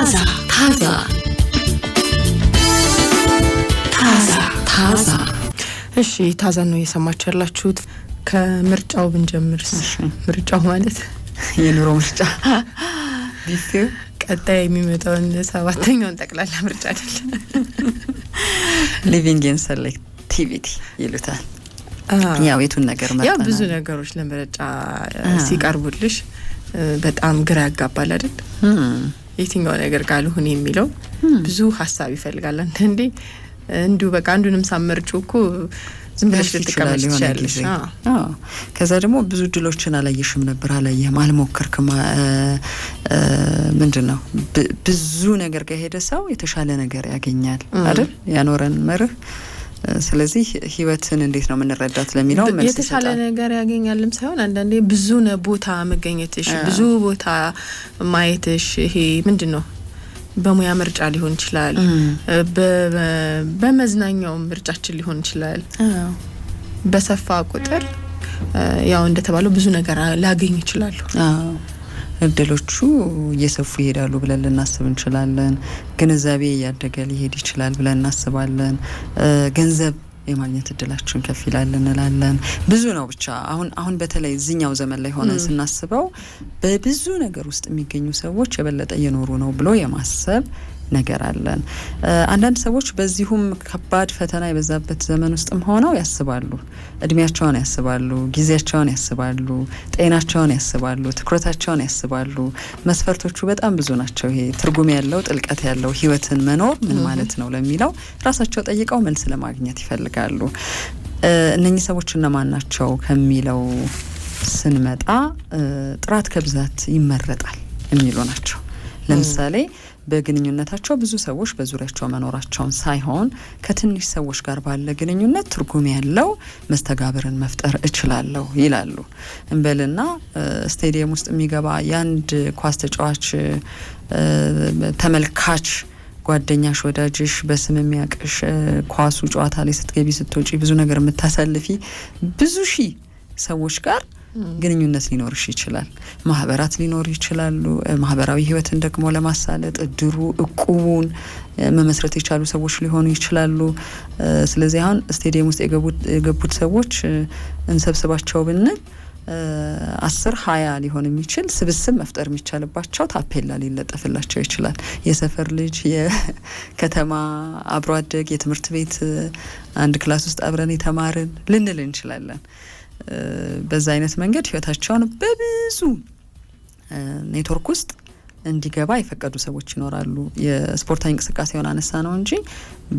ታዛ እሺ ታዛ ነው የሰማችሁ ያላችሁት ከምርጫው ብንጀምርስ ምርጫው ማለት የኑሮ ምርጫ ቢስዩ ቀጣይ የሚመጣውን ሰባተኛውን ጠቅላላ ምርጫ አይደለም ሊቪንግ ኢን ሴሌክቲቪቲ ይሉታል ያው የቱን ነገር መጣና ያው ብዙ ነገሮች ለምርጫ ሲቀርቡልሽ በጣም ግራ ያጋባል አይደል የትኛው ነገር ጋር ልሁን የሚለው ብዙ ሐሳብ ይፈልጋል እንዴ እንዱ በቃ አንዱንም ሳመርጩ እኮ ዝም ብለሽ ልትቀበል ትችላለሽ ከዛ ደግሞ ብዙ ድሎችን አላየሽም ነበር አላየህም አልሞከርክም ምንድነው ብዙ ነገር ጋር ሄደ ሰው የተሻለ ነገር ያገኛል አይደል ያኖረን መርህ ስለዚህ ህይወትን እንዴት ነው ምንረዳት ለሚለው መልስ የተሻለ ነገር ያገኛልም ሳይሆን አንዳንዴ ብዙ ቦታ መገኘትሽ ብዙ ቦታ ማየትሽ ይሄ ምንድነው በሙያ ምርጫ ሊሆን ይችላል በመዝናኛው ምርጫችን ሊሆን ይችላል በሰፋ ቁጥር ያው እንደተባለው ብዙ ነገር ላገኝ ይችላል እድሎቹ እየሰፉ ይሄዳሉ ብለን ልናስብ እንችላለን ግንዛቤ ያደገ ሊሄድ ይችላል ብለን እናስባለን ገንዘብ የማግኘት እድላችን ከፍ ይላል እንላለን ብዙ ነው ብቻ አሁን በተለይ እዚህኛው ዘመን ላይ ሆነን ስናስበው በብዙ ነገር ውስጥ የሚገኙ ሰዎች የበለጠ እየኖሩ ነው ብሎ የማሰብ ነገር አለን አንዳንድ ሰዎች በዚሁም ከባድ ፈተና የበዛበት ዘመን ውስጥም ሆነው ያስባሉ እድሜያቸውን ያስባሉ ጊዜያቸውን ያስባሉ ጤናቸውን ያስባሉ ትኩረታቸውን ያስባሉ መስፈርቶቹ በጣም ብዙ ናቸው ይሄ ትርጉም ያለው ጥልቀት ያለው ህይወትን መኖር ምን ማለት ነው ለሚለው ራሳቸው ጠይቀው መልስ ለማግኘት ይፈልጋሉ እነኚህ ሰዎች እነማን ናቸው ከሚለው ስንመጣ ጥራት ከብዛት ይመረጣል የሚሉ ናቸው ለምሳሌ በግንኙነታቸው ብዙ ሰዎች በዙሪያቸው መኖራቸውን ሳይሆን ከትንሽ ሰዎች ጋር ባለ ግንኙነት ትርጉም ያለው መስተጋብርን መፍጠር እችላለሁ ይላሉ እንበልና ስቴዲየም ውስጥ የሚገባ ያንድ ኳስ ተጫዋች ተመልካች ጓደኛሽ ወዳጅሽ በስም የሚያቅሽ ኳሱ ጨዋታ ላይ ስትገቢ ስትወጪ ብዙ ነገር የምታሳልፊ ብዙ ሺህ ሰዎች ጋር ግንኙነት ሊኖርሽ ይችላል ማህበራት ሊኖር ይችላሉ ማህበራዊ ህይወትን ደግሞ ለማሳለጥ እድሩ እቁቡን መመስረት የቻሉ ሰዎች ሊሆኑ ይችላሉ ስለዚህ አሁን ስቴዲየም ውስጥ የገቡት ሰዎች እንሰብስባቸው ብንል 10-20 ሊሆን የሚችል ስብስብ መፍጠር የሚቻልባቸው ታፔላ ሊለጠፍላቸው ይችላል የሰፈር ልጅ የከተማ አብሮ አደግ የትምህርት ቤት አንድ ክላስ ውስጥ አብረን የተማርን ልንል እንችላለን በዛ አይነት መንገድ ህይወታቸውን በብዙ ኔትወርክ ውስጥ እንዲገባ የፈቀዱ ሰዎች ይኖራሉ የስፖርታዊ እንቅስቃሴውን አነሳ ነው እንጂ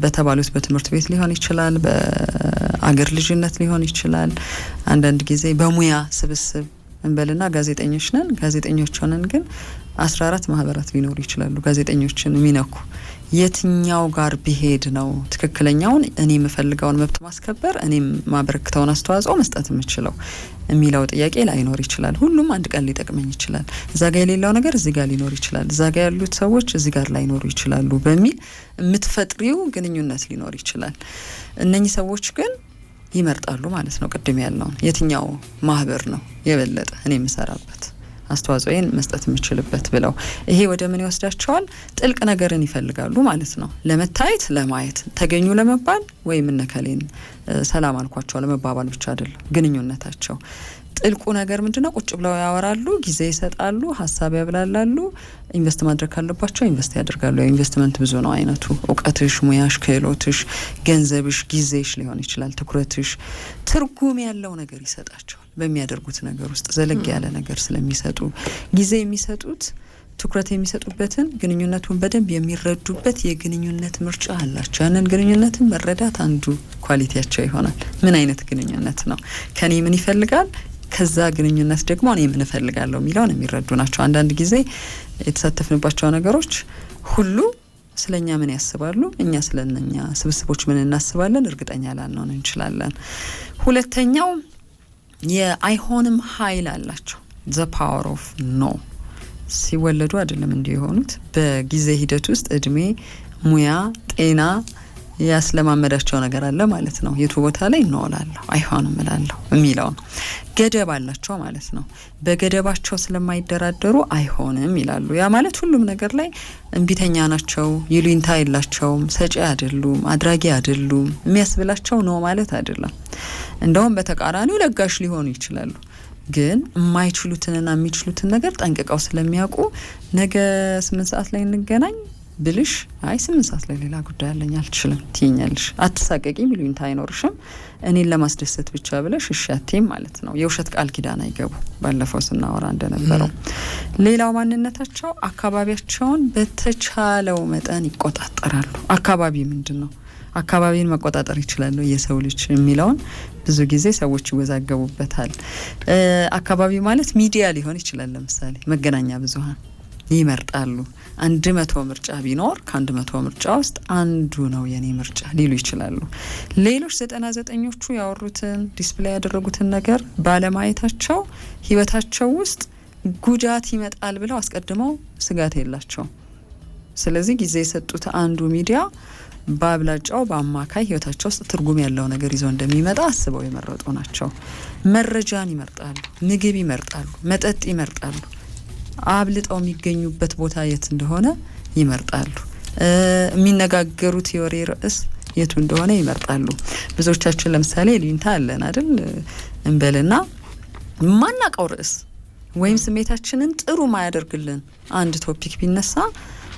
በተባሉት በትምህርት ቤት ሊሆን ይችላል በአገር ልጅነት ሊሆን ይችላል አንዳንድ ጊዜ በሙያ ስብስብ እንበልና ጋዜጠኞች ነን ጋዜጠኞች ሆነን ግን 14 ማህበራት ሊኖሩ ይችላሉ ጋዜጠኞችን የሚነኩ የትኛው ጋር ቢሄድ ነው ትክክለኛውን እኔ የምፈልገውን መብት ማስከበር እኔም ማበረክተውን አስተዋጽኦ መስጠት የምችለው የሚለው ጥያቄ ላይኖር ይችላል ሁሉም አንድ ቀን ሊጠቅመኝ ይችላል እዛ ጋር የሌላው ነገር እዚህ ጋር ሊኖር ይችላል እዛ ጋር ያሉት ሰዎች እዚህ ጋር ላይኖሩ ይችላሉ በሚል የምትፈጥሪው ግንኙነት ሊኖር ይችላል እነኚህ ሰዎች ግን ይመርጣሉ ማለት ነው ቅድም ያለውን የትኛው ማህበር ነው የበለጠ እኔ የምሰራበት አስተዋጽኦን መስጠት የምችልበት ብለው ይሄ ወደ ምን ይወስዳቸዋል ጥልቅ ነገርን ይፈልጋሉ ማለት ነው ለመታየት ለማየት ተገኙ ለመባል ወይ ምንከሌን ሰላም አልኳቸው ለመባባል ብቻ አይደለም ግንኙነታቸው ጥልቁ ነገር ምንድነው ቁጭ ብለው ያወራሉ ጊዜ ይሰጣሉ ሐሳብ ያብላላሉ ኢንቨስት ማድረግ ካለባቸው ኢንቨስት ያደርጋሉ ኢንቨስትመንት ብዙ ነው አይነቱ ዕውቀትሽ ሙያሽ ክህሎትሽ ገንዘብሽ ጊዜሽ ሊሆን ይችላል ትኩረትሽ ትርጉም ያለው ነገር ይሰጣቸዋል በሚያደርጉት ነገር ውስጥ ዘለግ ያለ ነገር ስለሚሰጡ ጊዜ የሚሰጡት ትኩረት የሚሰጡበትን ግንኙነቱን በደንብ የሚረዱበት የግንኙነት ምርጫ አላቸው ያንን ግንኙነትን መረዳት አንዱ ኳሊቲያቸው ይሆናል ምን አይነት ግንኙነት ነው ከኔ ምን ይፈልጋል ከዛ ግንኙነት ደግሞ እኔ ምን እፈልጋለሁ የሚለውን የሚረዱ ናቸው አንዳንድ ጊዜ የተሳተፍንባቸው ነገሮች ሁሉ ስለኛ ምን ያስባሉ እኛ ስለኛ ስብስቦች ምን እናስባለን እርግጠኛ ላንሆን እንችላለን ሁለተኛው የአይሆንም ኃይል አላቸው the power of no ሲወለዱ አይደለም እንዲሆኑት በጊዜ ሂደት ውስጥ እድሜ ሙያ ጤና ያስለማመዳቸው ነገር አለ ማለት ነው። የቱ ቦታ ላይ እንወላለሁ አይሆንም እላለሁ የሚለው ገደብ አላቸው ማለት ነው። በገደባቸው ስለማይደራደሩ አይሆንም ይላሉ። ያ ማለት ሁሉም ነገር ላይ እንቢተኛ ናቸው፣ ይሉኝታ የላቸውም፣ ሰጪ አይደሉም፣ አድራጊ አይደሉም የሚያስብላቸው ነው ማለት አይደለም። እንደውም በተቃራኒው ለጋሽ ሊሆኑ ይችላሉ። ግን የማይችሉትንና የሚችሉትን ነገር ጠንቅቀው ስለሚያውቁ ነገ 8 ሰዓት ላይ እንገናኝ ብልሽ አይ 8 ሰዓት ላይ ሌላ ጉዳይ አለኝ አልችልም ትይኛለሽ። አትሳቀቂ ሚሉኝታ አይኖርሽም። እኔን ለማስደሰት ብቻ ብለሽ እሺ አትይም ማለት ነው። የውሸት ቃል ኪዳን አይገቡ። ባለፈው ስናወራ እንደነበረው ሌላው ማንነታቸው አካባቢያቸውን በተቻለው መጠን ይቆጣጠራሉ። አካባቢ ምንድነው? አካባቢን መቆጣጠር ይችላል የሰው ልጅ የሚለውን ብዙ ጊዜ ሰዎች ይወዛገቡበታል። አካባቢ ማለት ሚዲያ ሊሆን ይችላል። ለምሳሌ መገናኛ ብዙሃን ይመርጣሉ። 100 ምርጫ ቢኖር ከ100 ምርጫ ውስጥ አንዱ ነው የኔ ምርጫ ሊሉ ይችላሉ። ሌሎች 99ኞቹ ያወሩትን ዲስፕሌይ ያደረጉትን ነገር ባለማየታቸው ህይወታቸው ውስጥ ጉዳት ይመጣል ብለው አስቀድመው ስጋት የላቸው። ስለዚህ ጊዜ የሰጡት አንዱ ሚዲያ በአብላጫው በአማካይ ህይወታቸው ውስጥ ትርጉም ያለው ነገር ይዞ እንደሚመጣ አስበው የመረጡ ናቸው። መረጃን ይመርጣሉ፣ ምግብ ይመርጣሉ፣ መጠጥ ይመርጣሉ። አብልጠው የሚገኙበት ቦታ የት እንደሆነ ይመርጣሉ። የሚነጋገሩት የወሬ ርዕስ የቱ እንደሆነ ይመርጣሉ። ብዙዎቻችን ለምሳሌ ሊንታ አለን አይደል? እንበልና ማናቀው ርዕስ ወይም ስሜታችንን ጥሩ ማያደርግልን አንድ ቶፒክ ቢነሳ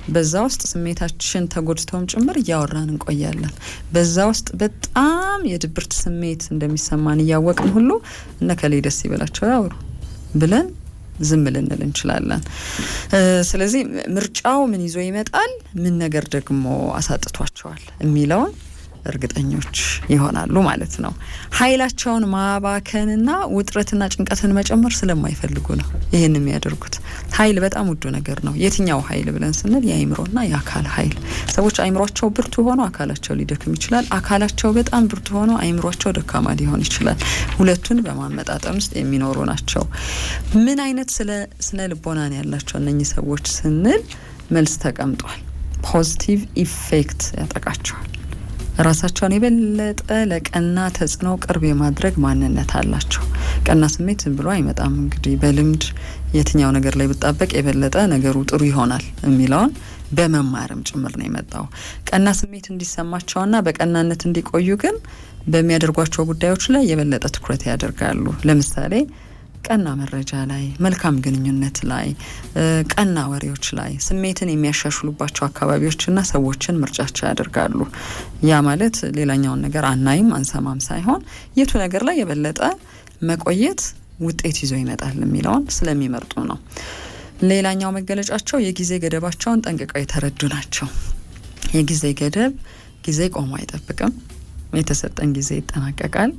በዛ ውስጥ ስሜታችን ተጎድተውም ጭምር እያወራን እንቆያለን። በዛ ውስጥ በጣም የድብርት ስሜት እንደሚሰማን እያወቅን ሁሉ እነከሌ ደስ ይበላቸው ያወሩ ብለን ዝም ልንል እንችላለን። ስለዚህ ምርጫው ምን ይዞ ይመጣል፣ ምን ነገር ደግሞ አሳጥቷቸዋል የሚለውን እርግጠኞች ይሆናሉ ማለት ነው። ኃይላቸውን ማባከንና ውጥረትና ጭንቀትን መጨመር ስለማይፈልጉ ነው ይህን የሚያደርጉት። ኃይል በጣም ውዱ ነገር ነው። የትኛው ኃይል ብለን ስንል የአይምሮና የአካል ኃይል። ሰዎች አይምሮቸው ብርቱ ሆኖ አካላቸው ሊደክም ይችላል። አካላቸው በጣም ብርቱ ሆኖ አይምሮቸው ደካማ ሊሆን ይችላል። ሁለቱን በማመጣጠን ውስጥ የሚኖሩ ናቸው። ምን አይነት ስነ ልቦናን ያላቸው እነኚህ ሰዎች ስንል መልስ ተቀምጧል። ፖዚቲቭ ኢፌክት ያጠቃቸዋል። ራሳቸውን የበለጠ ለቀና ተጽዕኖ ቅርብ የማድረግ ማንነት አላቸው። ቀና ስሜት ዝም ብሎ አይመጣም። እንግዲህ በልምድ የትኛው ነገር ላይ ብጣበቅ የበለጠ ነገሩ ጥሩ ይሆናል የሚለውን በመማርም ጭምር ነው የመጣው። ቀና ስሜት እንዲሰማቸውና በቀናነት እንዲቆዩ ግን በሚያደርጓቸው ጉዳዮች ላይ የበለጠ ትኩረት ያደርጋሉ። ለምሳሌ ቀና መረጃ ላይ፣ መልካም ግንኙነት ላይ፣ ቀና ወሬዎች ላይ፣ ስሜትን የሚያሻሽሉባቸው አካባቢዎችና ሰዎችን ምርጫቸው ያደርጋሉ። ያ ማለት ሌላኛውን ነገር አናይም አንሰማም ሳይሆን የቱ ነገር ላይ የበለጠ መቆየት ውጤት ይዞ ይመጣል የሚለውን ስለሚመርጡ ነው። ሌላኛው መገለጫቸው የጊዜ ገደባቸውን ጠንቅቀው የተረዱ ናቸው። የጊዜ ገደብ ጊዜ ቆሞ አይጠብቅም። የተሰጠን ጊዜ ይጠናቀቃል።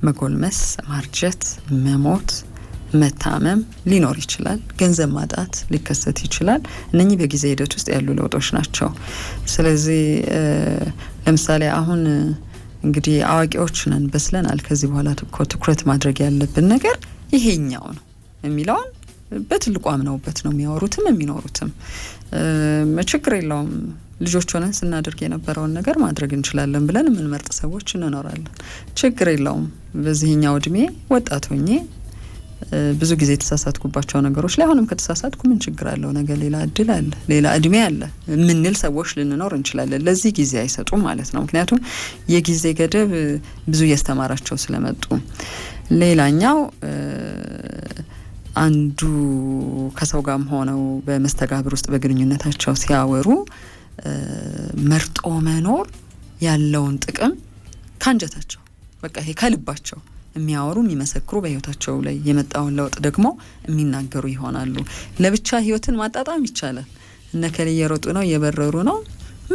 መጎልመስ፣ ማርጀት፣ መሞት፣ መታመም ሊኖር ይችላል። ገንዘብ ማጣት ሊከሰት ይችላል። እነኚህ በጊዜ ሂደት ውስጥ ያሉ ለውጦች ናቸው። ስለዚህ ለምሳሌ አሁን እንግዲህ አዋቂዎች ነን፣ በስለናል። ከዚህ በኋላ ትኩረት ማድረግ ያለብን ነገር ይሄኛው ነው የሚለውን በትልቁ አምነውበት ነው የሚያወሩትም የሚኖሩትም። ችግር የለውም ልጆች ሆነን ስናደርግ የነበረውን ነገር ማድረግ እንችላለን ብለን የምንመርጥ ሰዎች እንኖራለን። ችግር የለውም በዚህኛው እድሜ ወጣት ሆኜ ብዙ ጊዜ የተሳሳትኩባቸው ነገሮች ላይ አሁንም ከተሳሳትኩ ምን ችግር አለው፣ ነገ ሌላ እድል አለ፣ ሌላ እድሜ አለ ምንል ሰዎች ልንኖር እንችላለን። ለዚህ ጊዜ አይሰጡም ማለት ነው። ምክንያቱም የጊዜ ገደብ ብዙ እያስተማራቸው ስለመጡ። ሌላኛው አንዱ ከሰው ጋርም ሆነው በመስተጋብር ውስጥ በግንኙነታቸው ሲያወሩ መርጦ መኖር ያለውን ጥቅም ካንጀታቸው በቃ ይሄ ከልባቸው የሚያወሩ የሚመሰክሩ፣ በህይወታቸው ላይ የመጣውን ለውጥ ደግሞ የሚናገሩ ይሆናሉ። ለብቻ ህይወትን ማጣጣም ይቻላል። እነከሌ እየሮጡ ነው፣ እየበረሩ ነው፣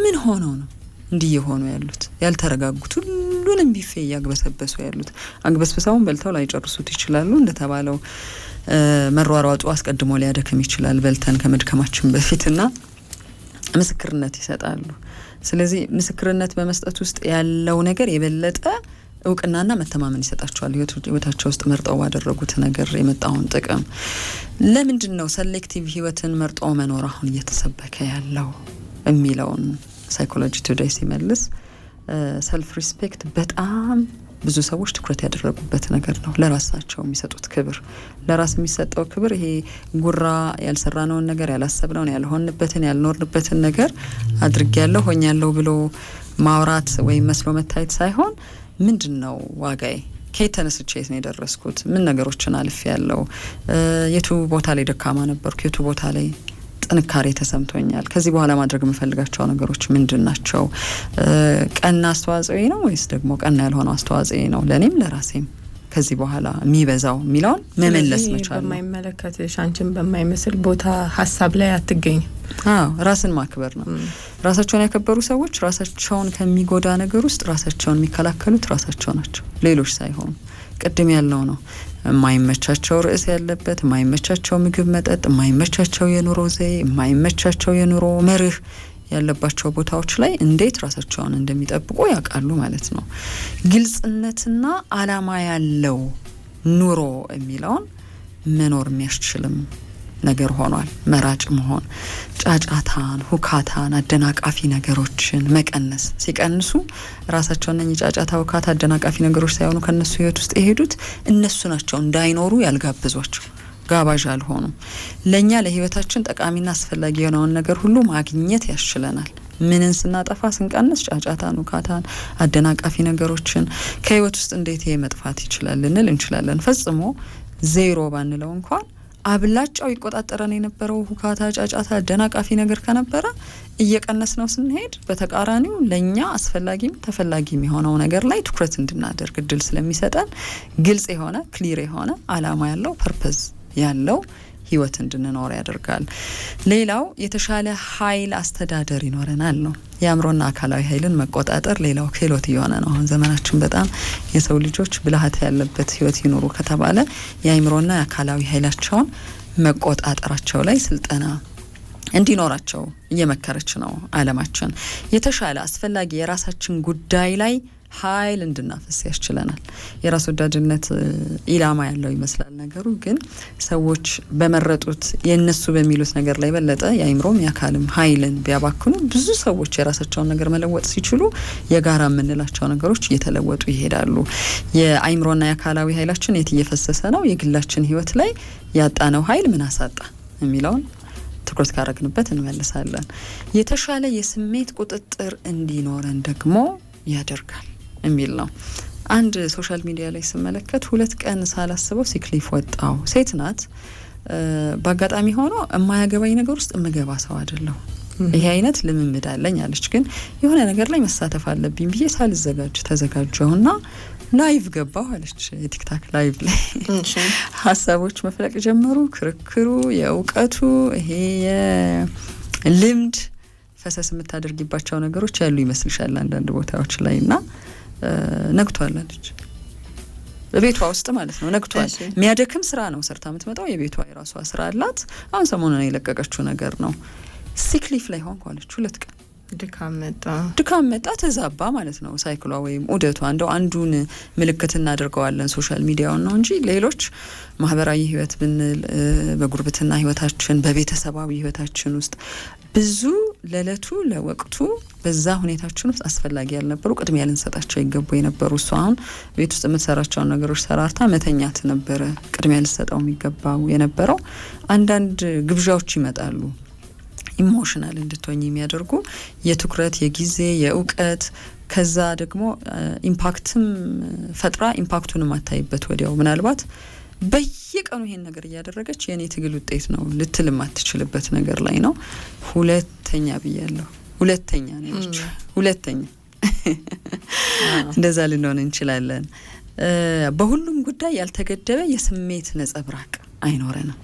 ምን ሆነው ነው እንዲህ የሆኑ ያሉት? ያልተረጋጉት፣ ሁሉንም ቢፌ እያግበሰበሱ ያሉት። አግበስብሰውን በልተው ላይ ጨርሱት ይችላሉ። እንደተባለው መሯሯጡ አስቀድሞ ሊያደክም ይችላል በልተን ከመድከማችን በፊትና ምስክርነት ይሰጣሉ። ስለዚህ ምስክርነት በመስጠት ውስጥ ያለው ነገር የበለጠ እውቅናና መተማመን ይሰጣቸዋል። ህይወታቸው ውስጥ መርጠው ባደረጉት ነገር የመጣውን ጥቅም። ለምንድን ነው ሴሌክቲቭ ህይወትን መርጦ መኖር አሁን እየተሰበከ ያለው የሚለውን ሳይኮሎጂ ቱዴይ ሲመልስ ሰልፍ ሪስፔክት በጣም ብዙ ሰዎች ትኩረት ያደረጉበት ነገር ነው። ለራሳቸው የሚሰጡት ክብር፣ ለራስ የሚሰጠው ክብር ይሄ ጉራ ያልሰራነውን ነገር ያላሰብነውን ያልሆንበትን ያልኖርንበትን ነገር አድርጌያለሁ ሆኛለሁ ብሎ ማውራት ወይም መስሎ መታየት ሳይሆን ምንድነው ዋጋዬ፣ ከየት ተነስቼ የት ነው የደረስኩት፣ ምን ነገሮችን አልፌ ያለው፣ የቱ ቦታ ላይ ደካማ ነበርኩ፣ የቱ ቦታ ላይ ጥንካሬ ተሰምቶኛል፣ ከዚህ በኋላ ማድረግ የምፈልጋቸው ነገሮች ምንድን ናቸው፣ ቀና አስተዋጽኦ ነው ወይስ ደግሞ ቀና ያልሆነው አስተዋጽኦ ነው ለኔም ለራሴም ከዚህ በኋላ የሚበዛው የሚለውን መመለስ መቻል ነው። በማይመለከትሽ አንቺን በማይመስል ቦታ ሀሳብ ላይ አትገኝ። ራስን ማክበር ነው። ራሳቸውን ያከበሩ ሰዎች ራሳቸውን ከሚጎዳ ነገር ውስጥ ራሳቸውን የሚከላከሉት ራሳቸው ናቸው፣ ሌሎች ሳይሆኑ። ቅድም ያልነው ነው የማይመቻቸው ርዕስ ያለበት፣ የማይመቻቸው ምግብ መጠጥ፣ የማይመቻቸው የኑሮ ዘዬ፣ የማይመቻቸው የኑሮ መርህ ያለባቸው ቦታዎች ላይ እንዴት ራሳቸውን እንደሚጠብቁ ያውቃሉ ማለት ነው። ግልጽነትና አላማ ያለው ኑሮ የሚለውን መኖር የሚያስችልም ነገር ሆኗል። መራጭ መሆን፣ ጫጫታን፣ ሁካታን፣ አደናቃፊ ነገሮችን መቀነስ። ሲቀንሱ ራሳቸውን ነኝ ጫጫታ፣ ሁካታ፣ አደናቃፊ ነገሮች ሳይሆኑ ከነሱ ህይወት ውስጥ የሄዱት እነሱ ናቸው እንዳይኖሩ ያልጋበዟቸው፣ ጋባዥ አልሆኑም። ለኛ ለህይወታችን ጠቃሚና አስፈላጊ የሆነውን ነገር ሁሉ ማግኘት ያስችለናል። ምንን ስናጠፋ ስንቀንስ፣ ጫጫታን፣ ሁካታን፣ አደናቃፊ ነገሮችን ከህይወት ውስጥ እንዴት ይሄ መጥፋት ይችላል ልንል እንችላለን። ፈጽሞ ዜሮ ባንለው እንኳን አብላጫው ይቆጣጠረን የነበረው ሁካታ፣ ጫጫታ፣ አደናቃፊ ነገር ከነበረ እየቀነስ ነው ስንሄድ፣ በተቃራኒው ለኛ አስፈላጊም ተፈላጊም የሆነው ነገር ላይ ትኩረት እንድናደርግ እድል ስለሚሰጠን ግልጽ የሆነ ክሊር የሆነ አላማ ያለው ፐርፐዝ ያለው ህይወት እንድንኖር ያደርጋል። ሌላው የተሻለ ኃይል አስተዳደር ይኖረናል ነው። የአእምሮና አካላዊ ኃይልን መቆጣጠር ሌላው ክህሎት እየሆነ ነው። አሁን ዘመናችን በጣም የሰው ልጆች ብልሃት ያለበት ህይወት ይኖሩ ከተባለ የአእምሮና የአካላዊ ኃይላቸውን መቆጣጠራቸው ላይ ስልጠና እንዲኖራቸው እየመከረች ነው ዓለማችን። የተሻለ አስፈላጊ የራሳችን ጉዳይ ላይ ኃይል እንድናፈስ ያስችለናል። የራስ ወዳድነት ኢላማ ያለው ይመስላል ነገሩ፣ ግን ሰዎች በመረጡት የነሱ በሚሉት ነገር ላይ በለጠ የአእምሮም የአካልም ኃይልን ቢያባክኑ ብዙ ሰዎች የራሳቸውን ነገር መለወጥ ሲችሉ የጋራ የምንላቸው ነገሮች እየተለወጡ ይሄዳሉ። የአእምሮና የአካላዊ ኃይላችን የት እየፈሰሰ ነው? የግላችን ህይወት ላይ ያጣነው ኃይል ምን አሳጣ የሚለውን ትኩረት ካረግንበት እንመልሳለን። የተሻለ የስሜት ቁጥጥር እንዲኖረን ደግሞ ያደርጋል የሚል ነው። አንድ ሶሻል ሚዲያ ላይ ስመለከት 2 ቀን ሳላስበው ሲክሊፍ ወጣው። ሴት ናት። በአጋጣሚ ሆኖ የማያገባኝ ነገር ውስጥ የምገባ ሰው አይደለሁ። ይሄ አይነት ልምምድ አለኝ አለች። ግን የሆነ ነገር ላይ መሳተፍ አለብኝ ብዬ ሳልዘጋጅ ተዘጋጀሁና ላይቭ ገባሁ አለች። የቲክታክ ላይቭ ላይ ሀሳቦች መፍለቅ ጀመሩ። ክርክሩ፣ የእውቀቱ ይሄ የልምድ ፈሰስ የምታደርጊባቸው ነገሮች ያሉ ይመስልሻል አንዳንድ ቦታዎች ላይ እና ነግቷል አለች። በቤቷ ውስጥ ማለት ነው ነግቷል። የሚያደክም ስራ ነው ሰርታ የምትመጣው። የቤቷ የራሷ ስራ አላት። አሁን ሰሞኑን የለቀቀችው ነገር ነው። ሲክሊፍ ላይ ሆንኩ አለች። 2 ቀን ድካም መጣ ተዛባ ማለት ነው ሳይክሏ ወይም ዑደቷ። እንደው አንዱን ምልክት እናደርገዋለን ሶሻል ሚዲያውን ነው እንጂ ሌሎች ማህበራዊ ህይወት ብንል በጉርብትና ህይወታችን በቤተሰባዊ ህይወታችን ውስጥ ብዙ ለለቱ ለወቅቱ በዛ ሁኔታችን ውስጥ አስፈላጊ ያልነበሩ ቅድሚያ ልንሰጣቸው ይገቡ የነበሩ እሷ አሁን ቤት ውስጥ የምትሰራቸውን ነገሮች ሰራርታ መተኛት ነበረ ቅድሚያ ልሰጠው የሚገባው የነበረው። አንዳንድ ግብዣዎች ይመጣሉ ኢሞሽናል እንድትሆኝ የሚያደርጉ የትኩረት የጊዜ የእውቀት ከዛ ደግሞ ኢምፓክትም ፈጥራ ኢምፓክቱን ማታይበት ወዲያው ምናልባት በየቀኑ ይሄን ነገር እያደረገች የኔ ትግል ውጤት ነው ልትል ማትችልበት ነገር ላይ ነው። ሁለተኛ ብያለሁ። ሁለተኛ ነች። ሁለተኛ እንደዛ ልንሆን እንችላለን። በሁሉም ጉዳይ ያልተገደበ የስሜት ነጸብራቅ አይኖረንም።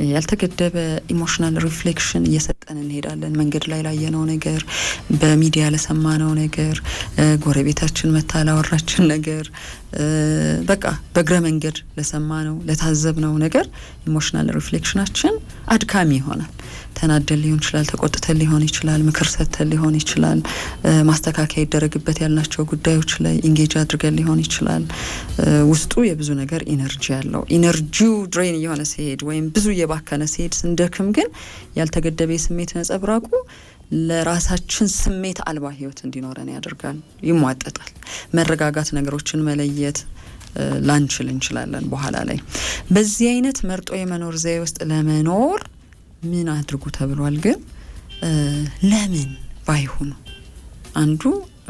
ያልተገደበ ኢሞሽናል ሪፍሌክሽን እየሰጠን እንሄዳለን። መንገድ ላይ ላየነው ነገር፣ በሚዲያ ለሰማነው ነገር፣ ጎረቤታችን መታ ላወራችን ነገር፣ በቃ በእግረ መንገድ ለሰማነው ለታዘብነው ነገር ኢሞሽናል ሪፍሌክሽናችን አድካሚ ይሆናል። ተናደን ሊሆን ይችላል፣ ተቆጥተን ሊሆን ይችላል፣ ምክር ሰጥተን ሊሆን ይችላል፣ ማስተካከያ ይደረግበት ያልናቸው ጉዳዮች ላይ ኢንጌጅ አድርገን ሊሆን ይችላል። ውስጡ የብዙ ነገር ኢነርጂ ያለው ኢነርጂው ድሬን እየሆነ ሲሄድ ወይም ብዙ እየባከነ ሲሄድ ስንደክም ግን ያልተገደበ የስሜት ነጸብራቁ ለራሳችን ስሜት አልባ ህይወት እንዲኖረን ያደርጋል፣ ይሟጠጣል። መረጋጋት፣ ነገሮችን መለየት ላንችል እንችላለን በኋላ ላይ። በዚህ አይነት መርጦ የመኖር ዘዬ ውስጥ ለመኖር ምን አድርጉ ተብሏል? ግን ለምን ባይሆኑ አንዱ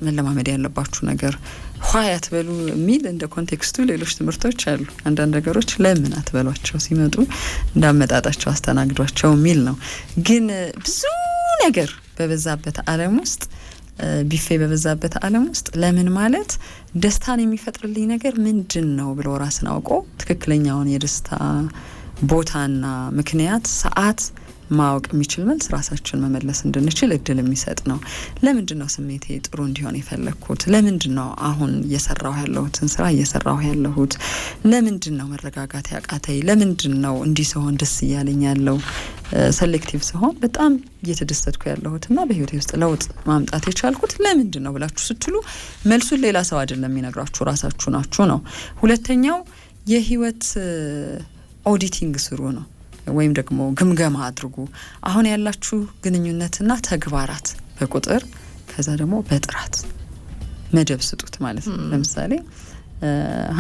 መለማመድ ያለባችሁ ነገር ኋይ አትበሉ የሚል እንደ ኮንቴክስቱ ሌሎች ትምህርቶች አሉ። አንዳንድ ነገሮች ለምን አትበሏቸው፣ ሲመጡ እንዳመጣጣቸው አስተናግዷቸው የሚል ነው። ግን ብዙ ነገር በበዛበት ዓለም ውስጥ ቢፌ በበዛበት ዓለም ውስጥ ለምን ማለት ደስታን የሚፈጥርልኝ ነገር ምንድን ነው ብሎ ራስን አውቆ ትክክለኛውን የደስታ ቦታና ምክንያት ሰዓት ማወቅ የሚችል መልስ ራሳችን መመለስ እንድንችል እድል የሚሰጥ ነው። ለምንድን ነው ስሜቴ ጥሩ እንዲሆን የፈለግኩት? ለምንድን ነው አሁን እየሰራሁ ያለሁትን ስራ እየሰራሁ ያለሁት? ለምንድን ነው መረጋጋት ያቃተኝ? ለምንድን ነው እንዲህ ሲሆን ደስ እያለኝ ያለው? ሴሌክቲቭ ሲሆን በጣም እየተደሰትኩ ያለሁትና በህይወቴ ውስጥ ለውጥ ማምጣት የቻልኩት ለምንድን ነው ብላችሁ ስትሉ መልሱን ሌላ ሰው አይደለም የሚነግራችሁ፣ ራሳችሁ ናችሁ ነው። ሁለተኛው የህይወት ኦዲቲንግ ስሩ ነው ወይም ደግሞ ግምገማ አድርጉ። አሁን ያላችሁ ግንኙነትና ተግባራት በቁጥር ከዛ ደግሞ በጥራት መደብ ስጡት ማለት ነው። ለምሳሌ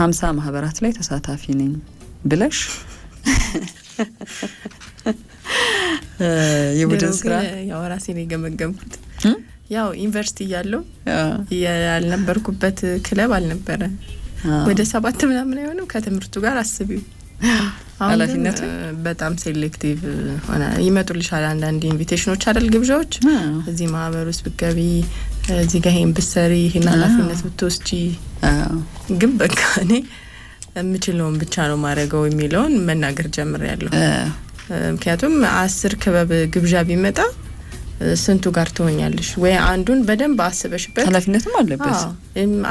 50 ማህበራት ላይ ተሳታፊ ነኝ ብለሽ የቡድን ስራ ያው ራሴ ነው የገመገምኩት። ያው ዩኒቨርሲቲ ያለው ያልነበርኩበት ክለብ አልነበረ ወደ 7 ምናምን አይሆንም ከትምህርቱ ጋር አስቢው። ኃላፊነት በጣም ሴሌክቲቭ ሆነ። ይመጡልሻል አንዳንድ ኢንቪቴሽኖች አይደል፣ ግብዣዎች እዚህ ማህበር ውስጥ ብትገቢ፣ እዚህ ጋር ይሄን ብትሰሪ፣ ይሄን ኃላፊነት ብትወስጂ። ግን በቃ እኔ የምችለውን ብቻ ነው ማድረገው የሚለውን መናገር ጀምሬያለሁ። ምክንያቱም 10 ክበብ ግብዣ ቢመጣ ስንቱ ጋር ትሆኛለሽ? ወይ አንዱን በደንብ አስበሽበት። ኃላፊነትም አለበት።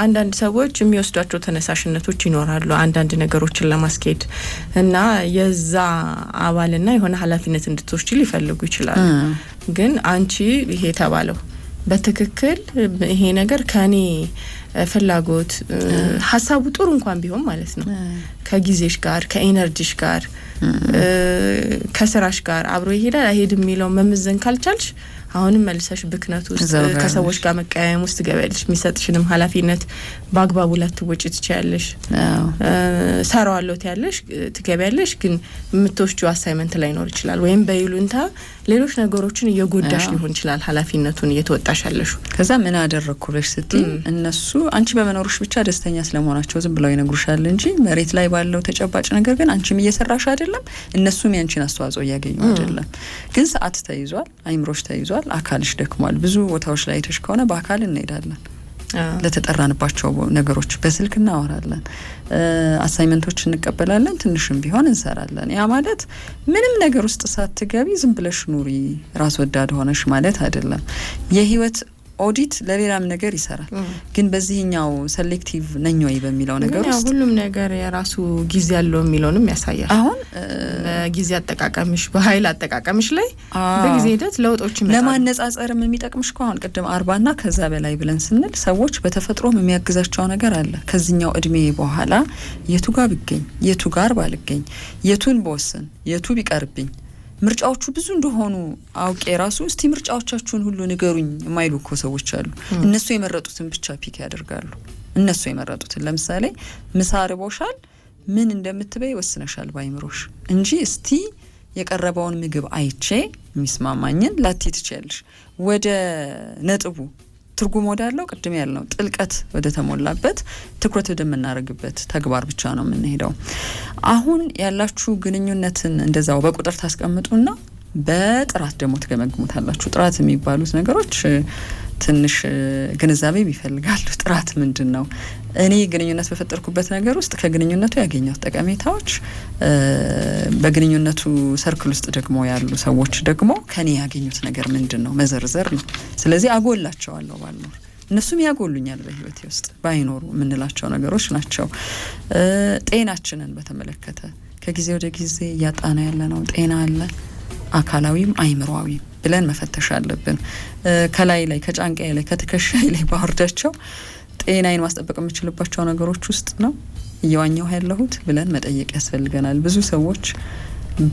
አንዳንድ ሰዎች የሚወስዷቸው ተነሳሽነቶች ይኖራሉ አንዳንድ ነገሮችን ለማስኬድ እና የዛ አባልና የሆነ ኃላፊነት እንድትወስጂ ሊፈልጉ ይችላሉ። ግን አንቺ ይሄ ተባለው በትክክል ይሄ ነገር ከኔ ፍላጎት ሀሳቡ ጥሩ እንኳን ቢሆን ማለት ነው ከጊዜሽ ጋር ከኤነርጂሽ ጋር ከስራሽ ጋር አብሮ ይሄዳል አይሄድም የሚለው መመዘን ካልቻልሽ አሁንም መልሰሽ ብክነት ውስጥ ከሰዎች ጋር መቀያየም ውስጥ ገበልሽ። የሚሰጥሽንም ኃላፊነት በአግባቡ ላትወጪ ትችያለሽ። ሰራዋለሁ ትያለሽ ትገቢያለሽ፣ ግን የምትወስጂው አሳይመንት ላይኖር ይችላል። ወይም በይሉንታ ሌሎች ነገሮችን እየጎዳሽ ሊሆን ይችላል ኃላፊነቱን እየተወጣሽ ያለሽ። ከዛ ምን አደረኩ ብለሽ ስትይ እነሱ አንቺ በመኖርሽ ብቻ ደስተኛ ስለመሆናቸው ዝም ብለው ይነግሩሻል እንጂ መሬት ላይ ባለው ተጨባጭ ነገር ግን አንቺም እየሰራሽ አይደለም፣ እነሱም ያንቺን አስተዋጽኦ እያገኙ አይደለም። ግን ሰዓት ተይዟል፣ አይምሮሽ ተይዟል፣ አካልሽ ደክሟል። ብዙ ቦታዎች ላይ አይተሽ ከሆነ በአካል እንሄዳለን፣ ለተጠራንባቸው ነገሮች በስልክ እናወራለን፣ አሳይመንቶች እንቀበላለን፣ ትንሽም ቢሆን እንሰራለን። ያ ማለት ምንም ነገር ውስጥ ሳትገቢ ዝም ብለሽ ኑሪ ራስ ወዳድ ሆነሽ ማለት አይደለም። የህይወት ኦዲት ለሌላም ነገር ይሰራል። ግን በዚህኛው ሴሌክቲቭ ነኝ ወይ በሚለው ነገር ውስጥ ሁሉም ነገር የራሱ ጊዜ ያለው የሚለውንም ያሳያል። አሁን በጊዜ አጠቃቀምሽ በኃይል አጠቃቀምሽ ላይ በጊዜ ሂደት ለውጦች ይመጣሉ። ለማነጻጸርም የሚጠቅምሽ ከሆነ ቅድም 40ና ከዛ በላይ ብለን ስንል ሰዎች በተፈጥሮም የሚያግዛቸው ነገር አለ። ከዚህኛው እድሜ በኋላ የቱ ጋር ብገኝ፣ የቱ ጋር ባልገኝ፣ የቱን በወስን፣ የቱ ቢቀርብኝ ምርጫዎቹ ብዙ እንደሆኑ አውቄ ራሱ እስቲ ምርጫዎቻችሁን ሁሉ ንገሩኝ የማይሉ እኮ ሰዎች አሉ። እነሱ የመረጡትን ብቻ ፒክ ያደርጋሉ። እነሱ የመረጡትን ለምሳሌ ምሳ ርቦሻል፣ ምን እንደምትበይ ወስነሻል ባይምሮሽ እንጂ እስቲ የቀረበውን ምግብ አይቼ የሚስማማኝን ላቲ ትችያለሽ። ወደ ነጥቡ ትርጉም ወዳለው ቅድም ያልነው ጥልቀት ወደ ተሞላበት ትኩረት ወደምናደርግበት ተግባር ብቻ ነው የምንሄደው። አሁን ያላችሁ ግንኙነትን እንደዛው በቁጥር ታስቀምጡና በጥራት ደግሞ ትገመግሙታላችሁ። ጥራት የሚባሉት ነገሮች ትንሽ ግንዛቤ ይፈልጋሉ። ጥራት ምንድን ነው? እኔ ግንኙነት በፈጠርኩበት ነገር ውስጥ ከግንኙነቱ ያገኘሁት ጠቀሜታዎች፣ በግንኙነቱ ሰርክል ውስጥ ደግሞ ያሉ ሰዎች ደግሞ ከኔ ያገኙት ነገር ምንድን ነው መዘርዘር ነው። ስለዚህ አጎላቸዋለሁ ባልኖር እነሱም ያጎሉኛል በህይወቴ ውስጥ ባይኖሩ የምንላቸው ነገሮች ናቸው። ጤናችንን በተመለከተ ከጊዜ ወደ ጊዜ እያጣና ያለ ነው ጤና አለ፣ አካላዊም አይምሮአዊም ብለን መፈተሽ አለብን። ከላይ ላይ ከጫንቃዬ ላይ ከትከሻዬ ላይ ባወርዳቸው ጤናዬን ማስጠበቅ የምችልባቸው ነገሮች ውስጥ ነው እየዋኘሁ ያለሁት ብለን መጠየቅ ያስፈልገናል። ብዙ ሰዎች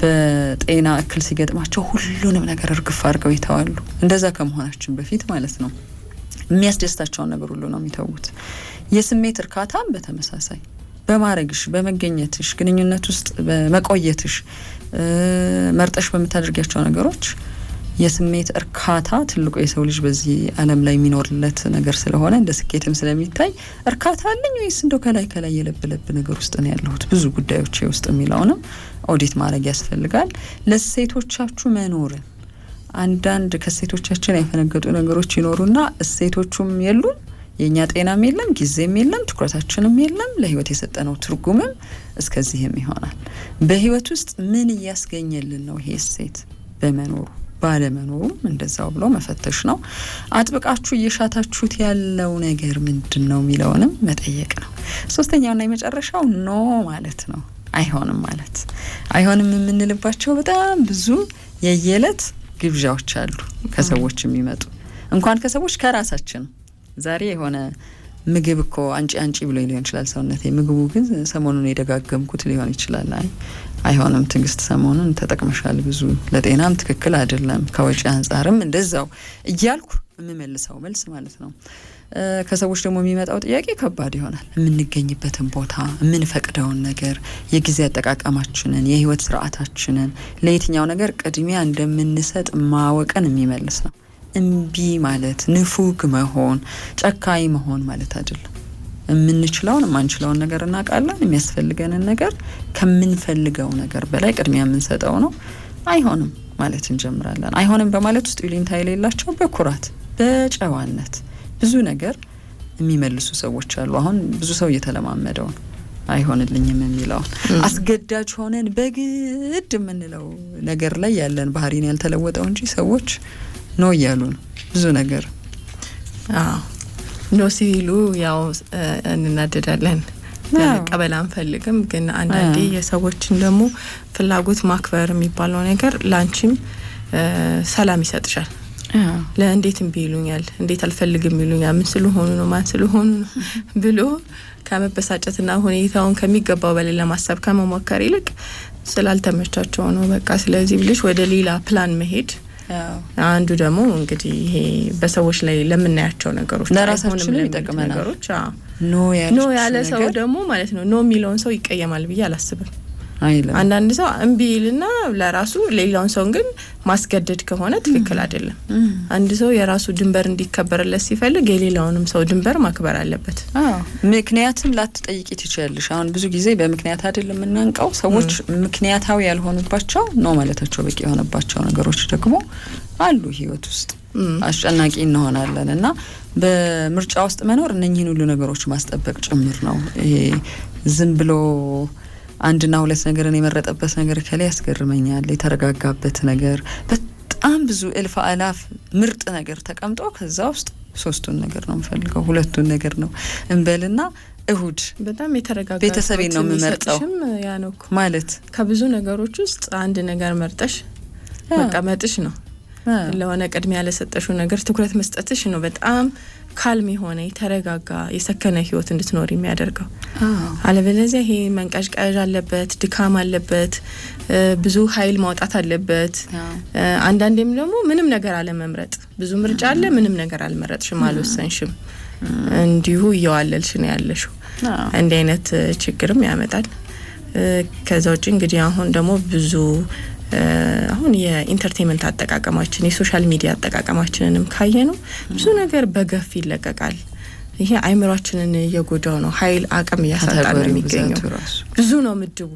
በጤና እክል ሲገጥማቸው ሁሉንም ነገር እርግፍ አድርገው ይተዋሉ። እንደዛ ከመሆናችን በፊት ማለት ነው። የሚያስደስታቸውን ነገር ሁሉ ነው የሚተዉት። የስሜት እርካታም በተመሳሳይ በማረግሽ፣ በመገኘትሽ፣ ግንኙነት ውስጥ በመቆየትሽ፣ መርጠሽ በምታደርጊያቸው ነገሮች የስሜት እርካታ ትልቁ የሰው ልጅ በዚህ ዓለም ላይ የሚኖርለት ነገር ስለሆነ እንደ ስኬትም ስለሚታይ እርካታ አለኝ ወይስ እንደው ከላይ የለብ ነገር ውስጥ ነው ያለሁት ብዙ ጉዳዮች ውስጥ የሚለውንም ኦዲት ማድረግ ያስፈልጋል። ለሴቶቻችሁ መኖርን አንዳንድ ከሴቶቻችን ያፈነገጡ ነገሮች ይኖሩና እሴቶቹም የሉም፣ የኛ ጤናም የለም፣ ጊዜም የለም፣ ትኩረታችንም የለም፣ ለህይወት የሰጠነው ትርጉምም እስከዚህም ይሆናል። በህይወት ውስጥ ምን እያስገኘልን ነው ይሄ እሴት በመኖሩ ባለመኖሩም እንደዛው ብሎ መፈተሽ ነው። አጥብቃችሁ እየሻታችሁት ያለው ነገር ምንድነው የሚለውንም መጠየቅ ነው። ሶስተኛውና የመጨረሻው ኖ ማለት ነው። አይሆንም ማለት አይሆንም የምንልባቸው በጣም ብዙ የየለት ግብዣዎች አሉ ከሰዎች የሚመጡ እንኳን ከሰዎች ከራሳችን። ዛሬ የሆነ ምግብ እኮ አንጪ ብሎ ሊሆን ይችላል ሰውነቴ። ምግቡ ግን ሰሞኑን የደጋገምኩት ሊሆን ይችላል። አይሆንም ትግስት፣ ሰሞኑን ተጠቅመሻል ብዙ፣ ለጤናም ትክክል አይደለም፣ ከወጪ አንጻርም እንደዛው እያልኩ የምመልሰው መልስ ማለት ነው። ከሰዎች ደግሞ የሚመጣው ጥያቄ ከባድ ይሆናል። የምንገኝበትን ቦታ፣ የምንፈቅደውን ነገር፣ የጊዜ አጠቃቀማችንን፣ የህይወት ስርዓታችንን፣ ለየትኛው ነገር ቅድሚያ እንደምንሰጥ ማወቅን የሚመልስ ነው። እምቢ ማለት ንፉግ መሆን፣ ጨካኝ መሆን ማለት አይደለም። የምንችለውን የማንችለውን ነገር እናውቃለን። የሚያስፈልገንን ነገር ከምንፈልገው ነገር በላይ ቅድሚያ የምንሰጠው ነው። አይሆንም ማለት እንጀምራለን። አይሆንም በማለት ውስጥ ይሉኝታ የሌላቸው በኩራት በጨዋነት ብዙ ነገር የሚመልሱ ሰዎች አሉ። አሁን ብዙ ሰው እየተለማመደው ነው አይሆንልኝም የሚለውን። አስገዳጅ ሆነን በግድ የምንለው ነገር ላይ ያለን ባህሪን ያልተለወጠው እንጂ ሰዎች ኖ እያሉ ነው ብዙ ነገር። ኖ ሲሉ ያው እንናደዳለን፣ መቀበል አንፈልግም። ግን አንዳንዴ የሰዎችን ደግሞ ፍላጎት ማክበር የሚባለው ነገር ላንቺም ሰላም ይሰጥሻል። ለእንዴት እምቢ ይሉኛል፣ እንዴት አልፈልግም ይሉኛል፣ ምን ስለሆኑ ነው፣ ማን ስለሆኑ ነው ብሎ ከመበሳጨትና ሁኔታውን ከሚገባው በላይ ለማሰብ ከመሞከር ይልቅ ስላልተመቻቸው ነው በቃ ስለዚህ ብልሽ ወደ ሌላ ፕላን መሄድ። አንዱ ደግሞ እንግዲህ ይሄ በሰዎች ላይ ለምናያቸው ነገሮች ለራሳችን የሚጠቅመን ነገሮች ኖ ያለ ሰው ደግሞ ማለት ነው ኖ የሚለውን ሰው ይቀየማል ብዬ አላስብም። አንዳንድ ሰው እምቢ ይልና ለራሱ ሌላውን ሰው ግን ማስገደድ ከሆነ ትክክል አይደለም። አንድ ሰው የራሱ ድንበር እንዲከበርለት ሲፈልግ የሌላውንም ሰው ድንበር ማክበር አለበት። ምክንያቱም ላትጠይቂ ትችያለሽ። አሁን ብዙ ጊዜ በምክንያት አይደለም የምናንቀው። ሰዎች ምክንያታዊ ያልሆኑባቸው ነው ማለታቸው በቂ የሆነባቸው ነገሮች ደግሞ አሉ ህይወት ውስጥ። አስጨናቂ እንሆናለን እና በምርጫ ውስጥ መኖር እነኚህን ሁሉ ነገሮች ማስጠበቅ ጭምር ነው። ይሄ ዝም ብሎ አንድና ሁለት ነገርን የመረጠበት ነገር ከላይ ያስገርመኛል። የተረጋጋበት ነገር በጣም ብዙ እልፍ አላፍ ምርጥ ነገር ተቀምጦ ከዛ ውስጥ ሶስቱን ነገር ነው የምፈልገው፣ ሁለቱን ነገር ነው እንበልና እሁድ በጣም የተረጋጋ ቤተሰቤን ነው የምመርጠው ማለት ከብዙ ነገሮች ውስጥ አንድ ነገር መርጠሽ መቀመጥሽ ነው። ለሆነ ቅድሚያ ለሰጠሽው ነገር ትኩረት መስጠትሽ ነው በጣም ካልም የሆነ የተረጋጋ የሰከነ ህይወት እንድትኖር የሚያደርገው። አለበለዚያ ይሄ መንቀዥቀዥ አለበት፣ ድካም አለበት፣ ብዙ ኃይል ማውጣት አለበት። አንዳንዴም ደግሞ ምንም ነገር አለመምረጥ፣ ብዙ ምርጫ አለ፣ ምንም ነገር አልመረጥሽም፣ አልወሰንሽም፣ እንዲሁ እየዋለልሽ ነው ያለሽው። እንዲህ አይነት ችግርም ያመጣል። ከዛ ውጪ እንግዲህ አሁን ደግሞ ብዙ አሁን የኢንተርቴይንመንት አጠቃቀማችን የሶሻል ሚዲያ አጠቃቀማችንንም ካየነው ብዙ ነገር በገፍ ይለቀቃል። ይሄ አይምሯችንን እየጎዳው ነው፣ ኃይል አቅም እያሳጣን ነው የሚገኘው። ብዙ ነው ምድቡ።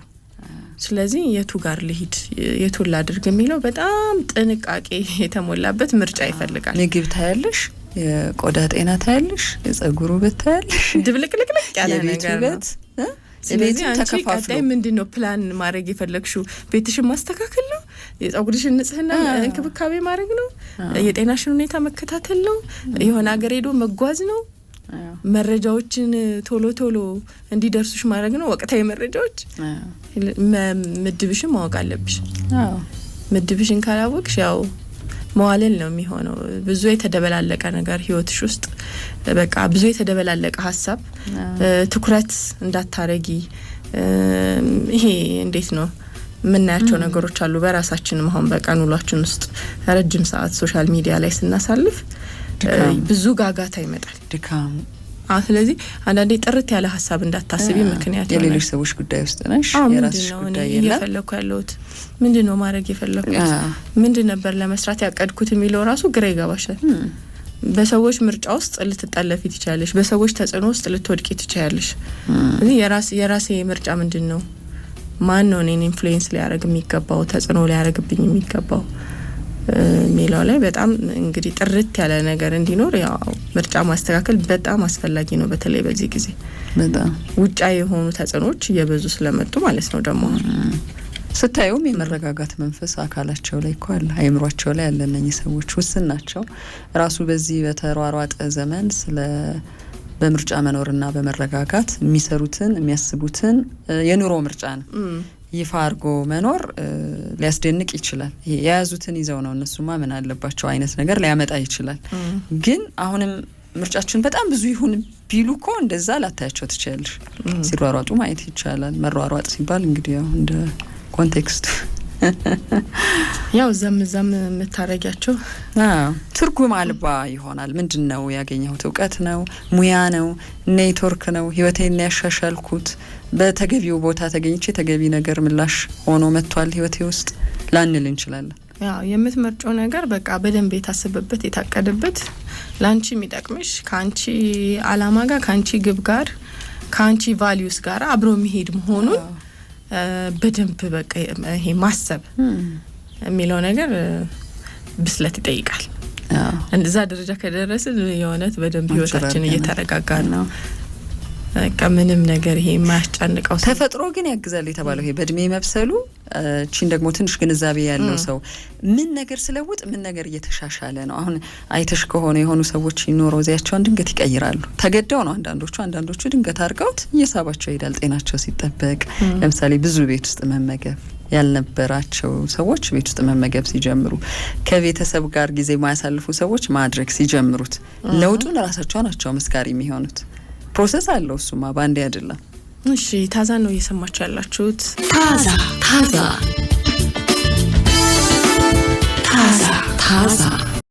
ስለዚህ የቱ ጋር ልሂድ የቱን ላድርግ የሚለው በጣም ጥንቃቄ የተሞላበት ምርጫ ይፈልጋል። ምግብ ታያለሽ፣ የቆዳ ጤና ታያለሽ፣ የጸጉሩ ውበት ታያለሽ፣ ድብልቅልቅልቅ ያለ ነገር ነው። ስለዚህ አንቺ ቀጣይ ምንድነው ፕላን ማድረግ የፈለግሽው? ቤትሽን ማስተካከል ነው? የጸጉርሽን ንጽህና እንክብካቤ ማድረግ ነው? የጤናሽን ሁኔታ መከታተል ነው? የሆነ ሀገር ሄዶ መጓዝ ነው? መረጃዎችን ቶሎ እንዲደርሱሽ ማድረግ ነው? ወቅታዊ መረጃዎች። ምድብሽን ማወቅ አለብሽ። ምድብሽን ካላወቅሽ ያው መዋለል ነው የሚሆነው። ብዙ የተደበላለቀ ነገር ህይወትሽ ውስጥ በቃ ብዙ የተደበላለቀ ሀሳብ፣ ትኩረት እንዳታረጊ። ይሄ እንዴት ነው ምናያቸው ነገሮች አሉ በራሳችን አሁን በቀን ውሏችን ውስጥ ረጅም ሰዓት ሶሻል ሚዲያ ላይ ስናሳልፍ ብዙ ጋጋታ ይመጣል ድካም ስለዚህ አንዳንዴ ጥርት ያለ ሀሳብ እንዳታስቢ ምክንያት የሌሎች ሰዎች ጉዳይ ውስጥ ነሽ የራስሽ ጉዳይ የለም እየፈለኩ ያለሁት ምንድነው ማድረግ የፈለኩት ምንድን ነበር ለመስራት ያቀድኩት የሚለው ራሱ ግራ ይገባሻል በሰዎች ምርጫ ውስጥ ልትጠለፊ ትችያለሽ በሰዎች ተጽዕኖ ውስጥ ልትወድቂ ትችያለሽ እኔ የራሴ ምርጫ ምንድነው ማን ነው እኔን ኢንፍሉዌንስ ሊያደርግ የሚገባው ተጽዕኖ ሊያደርግብኝ የሚገባው ሚለው ላይ በጣም እንግዲህ ጥርት ያለ ነገር እንዲኖር ያው ምርጫ ማስተካከል በጣም አስፈላጊ ነው በተለይ በዚህ ጊዜ በጣም ውጫዊ የሆኑ ተጽዕኖች እየበዙ ስለመጡ ማለት ነው ደግሞ ስታዩም የመረጋጋት መንፈስ አካላቸው ላይ እኮ አለ አይምሯቸው ላይ ያለ እነኚህ ሰዎች ውስን ናቸው ራሱ በዚህ በተሯሯጠ ዘመን ስለ በምርጫ መኖርና በመረጋጋት የሚሰሩትን የሚያስቡትን የኑሮ ምርጫ ነው ይፋ አርጎ መኖር ሊያስደንቅ ይችላል የያዙትን ይዘው ነው እነሱማ ምን አለባቸው አይነት ነገር ሊያመጣ ይችላል ግን አሁንም ምርጫችን በጣም ብዙ ይሁን ቢሉ እኮ እንደዛ ላታያቸው ትችያለሽ ሲሯሯጡ ማየት ይቻላል መሯሯጥ ሲባል እንግዲህ ያው እንደ ኮንቴክስት ያው ዘም መታረጊያቸው ትርጉም አልባ ይሆናል ምንድነው ያገኘሁት እውቀት ነው ሙያ ነው ኔትወርክ ነው ህይወቴን ያሻሻልኩት በተገቢው ቦታ ተገኝቼ ተገቢ ነገር ምላሽ ሆኖ መጥቷል ህይወቴ ውስጥ ላንል እንችላለን ያው የምትመርጨው ነገር በቃ በደንብ የታሰበበት የታቀደበት ላንቺ የሚጠቅምሽ ካንቺ አላማ ጋር ካንቺ ግብ ጋር ካንቺ ቫልዩስ ጋር አብሮ የሚሄድ መሆኑን በደንብ በቃ ይሄ ማሰብ የሚለው ነገር ብስለት ይጠይቃል እንደዛ ደረጃ ከደረስን የሆነት በደንብ ህይወታችን እየተረጋጋ ነው በቃ ምንም ነገር ይሄ ማያስጨንቀው ተፈጥሮ ግን ያግዛል የተባለው ይሄ በእድሜ መብሰሉ እቺን ደግሞ ትንሽ ግንዛቤ ያለው ሰው ምን ነገር ስለውጥ ምን ነገር እየተሻሻለ ነው አሁን አይተሽ ከሆነ የሆኑ ሰዎች ይኖረው ዚያቸውን ድንገት ይቀይራሉ ተገደው ነው አንዳንዶቹ ድንገት አርገውት እየሳባቸው ይሄዳል ጤናቸው ሲጠበቅ ለምሳሌ ብዙ ቤት ውስጥ መመገብ ያልነበራቸው ሰዎች ቤት ውስጥ መመገብ ሲጀምሩ ከቤተሰብ ጋር ጊዜ ማያሳልፉ ሰዎች ማድረግ ሲጀምሩት ለውጡን ራሳቸው ናቸው መስካሪ የሚሆኑት ፕሮሰስ አለው እሱማ ባንዴ አይደለም እሺ ታዛ ነው እየሰማችሁ ያላችሁት ታዛ